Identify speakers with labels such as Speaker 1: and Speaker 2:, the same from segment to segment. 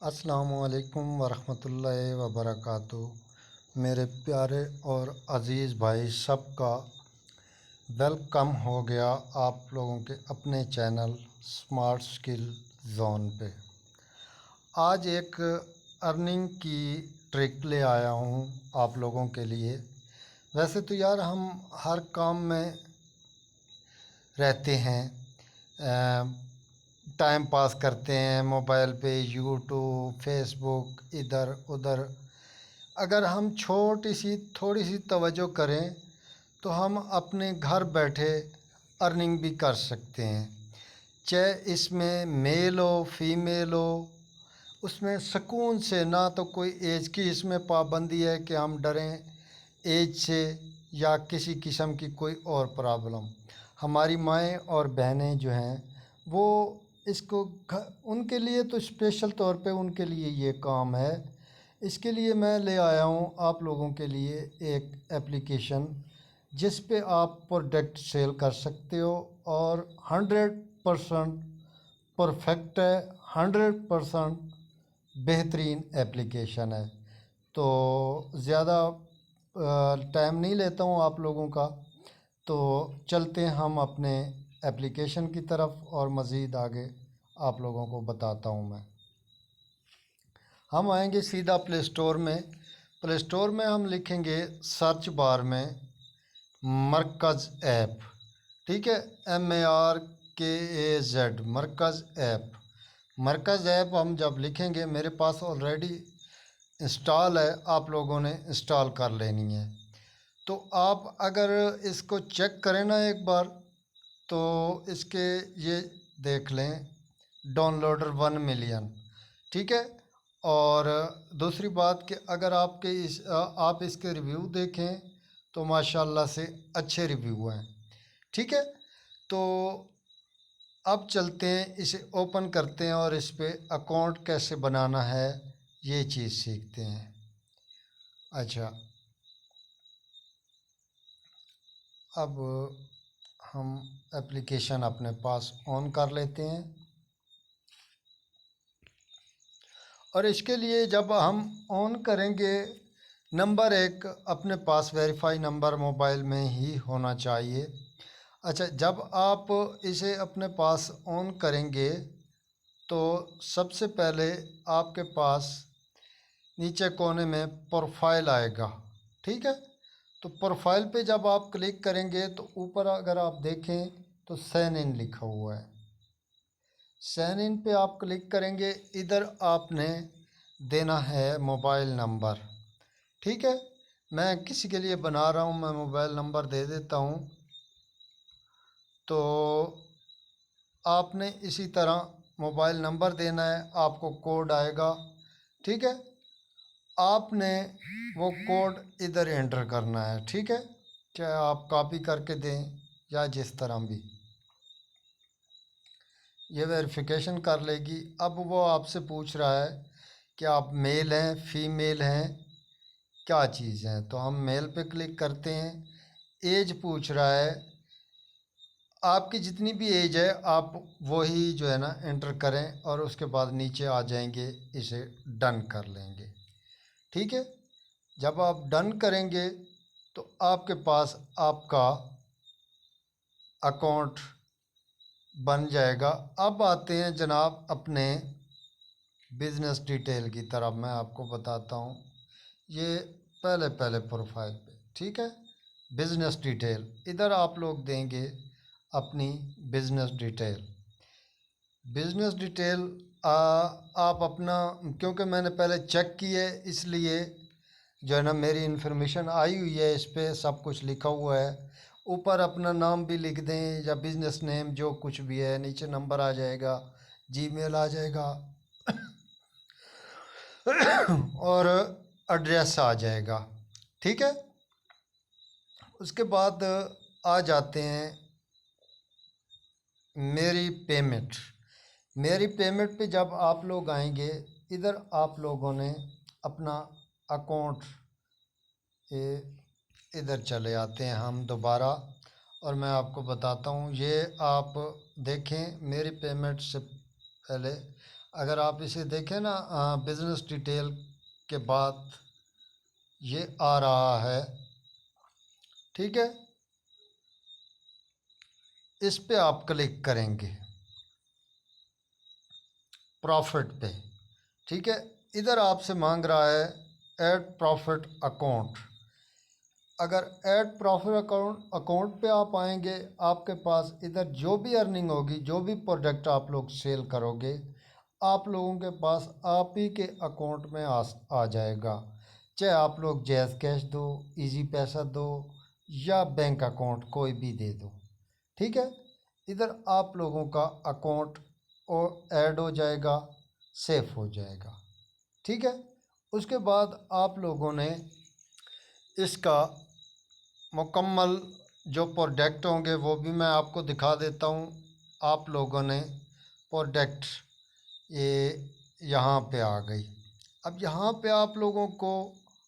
Speaker 1: अस्सलामुअलैकुम वरहमतुल्लाहि वबरकातुहू। मेरे प्यारे और अज़ीज़ भाई सबका वेलकम हो गया आप लोगों के अपने चैनल स्मार्ट स्किल जोन पे। आज एक अर्निंग की ट्रिक ले आया हूँ आप लोगों के लिए। वैसे तो यार हम हर काम में रहते हैं, टाइम पास करते हैं मोबाइल पे, यूट्यूब, फेसबुक, इधर उधर। अगर हम थोड़ी सी तवज्जो करें तो हम अपने घर बैठे अर्निंग भी कर सकते हैं। चाहे इसमें मेल हो फीमेल हो, उसमें सुकून से, ना तो कोई एज की इसमें पाबंदी है कि हम डरें एज से या किसी किस्म की कोई और प्रॉब्लम। हमारी माएँ और बहनें जो हैं वो इसको उनके लिए तो स्पेशल तौर पे उनके लिए ये काम है। इसके लिए मैं ले आया हूँ आप लोगों के लिए एक एप्लीकेशन जिस पे आप प्रोडक्ट सेल कर सकते हो और 100% परफेक्ट है, 100% बेहतरीन एप्लीकेशन है। तो ज़्यादा टाइम नहीं लेता हूँ आप लोगों का, तो चलते हैं हम अपने एप्लीकेशन की तरफ और मज़ीद आगे आप लोगों को बताता हूँ मैं। हम आएंगे सीधा प्ले स्टोर में। प्ले स्टोर में हम लिखेंगे सर्च बार में मरकज़ ऐप, ठीक है, MARKAZ, मरकज़ ऐप। मरकज़ ऐप हम जब लिखेंगे, मेरे पास ऑलरेडी इंस्टॉल है, आप लोगों ने इंस्टॉल कर लेनी है। तो आप अगर इसको चेक करें ना एक बार, तो इसके ये देख लें डाउनलोडर 1 मिलियन, ठीक है। और दूसरी बात कि अगर आप इसके रिव्यू देखें तो माशाल्लाह से अच्छे रिव्यू हैं, ठीक है। तो अब चलते हैं, इसे ओपन करते हैं और इस पे अकाउंट कैसे बनाना है ये चीज़ सीखते हैं। अच्छा, अब हम एप्लीकेशन अपने पास ऑन कर लेते हैं और इसके लिए जब हम ऑन करेंगे, नंबर एक अपने पास वेरीफाई नंबर मोबाइल में ही होना चाहिए। अच्छा, जब आप इसे अपने पास ऑन करेंगे तो सबसे पहले आपके पास नीचे कोने में प्रोफाइल आएगा, ठीक है। तो प्रोफाइल पे जब आप क्लिक करेंगे तो ऊपर अगर आप देखें तो साइन इन लिखा हुआ है। साइन इन पे आप क्लिक करेंगे, इधर आपने देना है मोबाइल नंबर, ठीक है। मैं किसी के लिए बना रहा हूँ, मैं मोबाइल नंबर दे देता हूँ। तो आपने इसी तरह मोबाइल नंबर देना है, आपको कोड आएगा, ठीक है। आपने वो कोड इधर एंटर करना है, ठीक है। चाहे आप कॉपी करके दें या जिस तरह भी, ये वेरिफिकेशन कर लेगी। अब वो आपसे पूछ रहा है कि आप मेल हैं फीमेल हैं, क्या चीज़ हैं। तो हम मेल पे क्लिक करते हैं। एज पूछ रहा है, आपकी जितनी भी एज है आप वही जो है ना एंटर करें और उसके बाद नीचे आ जाएंगे, इसे डन कर लेंगे, ठीक है। जब आप डन करेंगे तो आपके पास आपका अकाउंट बन जाएगा। अब आते हैं जनाब अपने बिज़नेस डिटेल की तरफ। मैं आपको बताता हूँ, ये पहले प्रोफाइल पे, ठीक है, बिज़नेस डिटेल, इधर आप लोग देंगे अपनी बिज़नेस डिटेल। बिज़नेस डिटेल आप अपना, क्योंकि मैंने पहले चेक की है इसलिए जो है ना मेरी इन्फॉर्मेशन आई हुई है, इस पर सब कुछ लिखा हुआ है। ऊपर अपना नाम भी लिख दें या बिज़नेस नेम जो कुछ भी है, नीचे नंबर आ जाएगा, जीमेल आ जाएगा और एड्रेस आ जाएगा, ठीक है। उसके बाद आ जाते हैं मेरी पेमेंट। मेरी पेमेंट पे जब आप लोग आएंगे, इधर आप लोगों ने अपना अकाउंट, इधर चले आते हैं हम दोबारा और मैं आपको बताता हूँ। ये आप देखें, मेरी पेमेंट से पहले अगर आप इसे देखें ना, बिज़नेस डिटेल के बाद ये आ रहा है, ठीक है। इस पे आप क्लिक करेंगे प्रॉफिट पे, ठीक है। इधर आपसे मांग रहा है ऐड प्रॉफिट अकाउंट। अगर ऐड प्रॉफिट अकाउंट पे आप आएंगे, आपके पास इधर जो भी अर्निंग होगी, जो भी प्रोडक्ट आप लोग सेल करोगे, आप लोगों के पास आप ही के अकाउंट में आ जाएगा। चाहे आप लोग जैज़ कैश दो, इजी पैसा दो या बैंक अकाउंट कोई भी दे दो, ठीक है। इधर आप लोगों का अकाउंट और ऐड हो जाएगा, सेफ हो जाएगा, ठीक है। उसके बाद आप लोगों ने इसका मुकम्मल जो प्रोडक्ट होंगे वो भी मैं आपको दिखा देता हूँ। आप लोगों ने प्रोडक्ट ये यहाँ पे आ गई। अब यहाँ पे आप लोगों को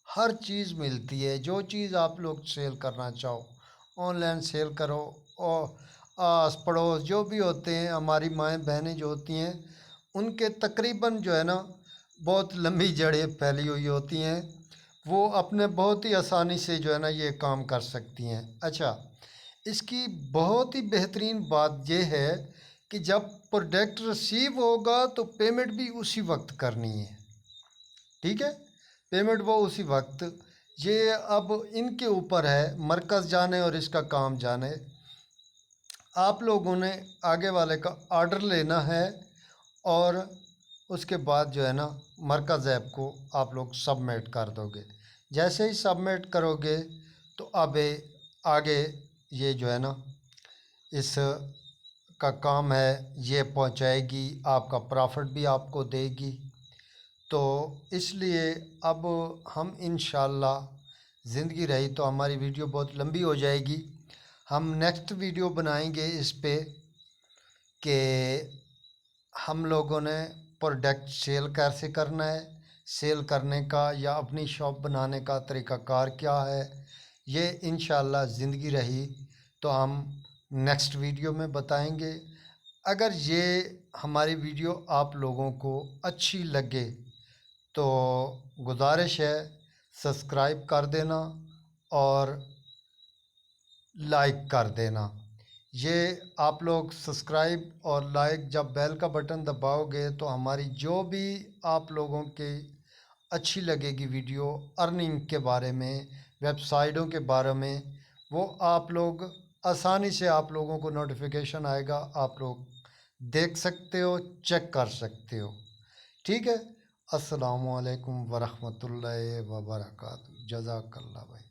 Speaker 1: हर चीज़ मिलती है, जो चीज़ आप लोग सेल करना चाहो ऑनलाइन सेल करो। और आस पड़ोस जो भी होते हैं, हमारी माएँ बहनें जो होती हैं, उनके तकरीबन जो है ना बहुत लंबी जड़ें फैली हुई होती हैं, वो अपने बहुत ही आसानी से जो है ना ये काम कर सकती हैं। अच्छा, इसकी बहुत ही बेहतरीन बात ये है कि जब प्रोडक्ट रिसीव होगा तो पेमेंट भी उसी वक्त करनी है, ठीक है। पेमेंट वो उसी वक्त, ये अब इनके ऊपर है, मरकज़ जाने और इसका काम जाने। आप लोगों ने आगे वाले का ऑर्डर लेना है और उसके बाद जो है ना मरकज़ ऐप को आप लोग सबमिट कर दोगे। जैसे ही सबमिट करोगे तो अब आगे ये जो है ना इस का काम है, ये पहुंचाएगी, आपका प्रॉफिट भी आपको देगी। तो इसलिए अब हम इंशाल्लाह, ज़िंदगी रही तो हमारी वीडियो बहुत लंबी हो जाएगी, हम नेक्स्ट वीडियो बनाएंगे इस पे कि हम लोगों ने प्रोडक्ट सेल कैसे करना है, सेल करने का या अपनी शॉप बनाने का तरीक़ाकार क्या है। ये इंशाल्लाह ज़िंदगी रही तो हम नेक्स्ट वीडियो में बताएंगे। अगर ये हमारी वीडियो आप लोगों को अच्छी लगे तो गुजारिश है सब्सक्राइब कर देना और लाइक कर देना। ये आप लोग सब्सक्राइब और लाइक, जब बेल का बटन दबाओगे तो हमारी जो भी आप लोगों के अच्छी लगेगी वीडियो अर्निंग के बारे में, वेबसाइटों के बारे में, वो आप लोग आसानी से आप लोगों को नोटिफिकेशन आएगा, आप लोग देख सकते हो, चेक कर सकते हो, ठीक है। अस्सलामु अलैकुम वरहमतुल्लाहि व बरकातहू। जज़ाकल्लाह भाई।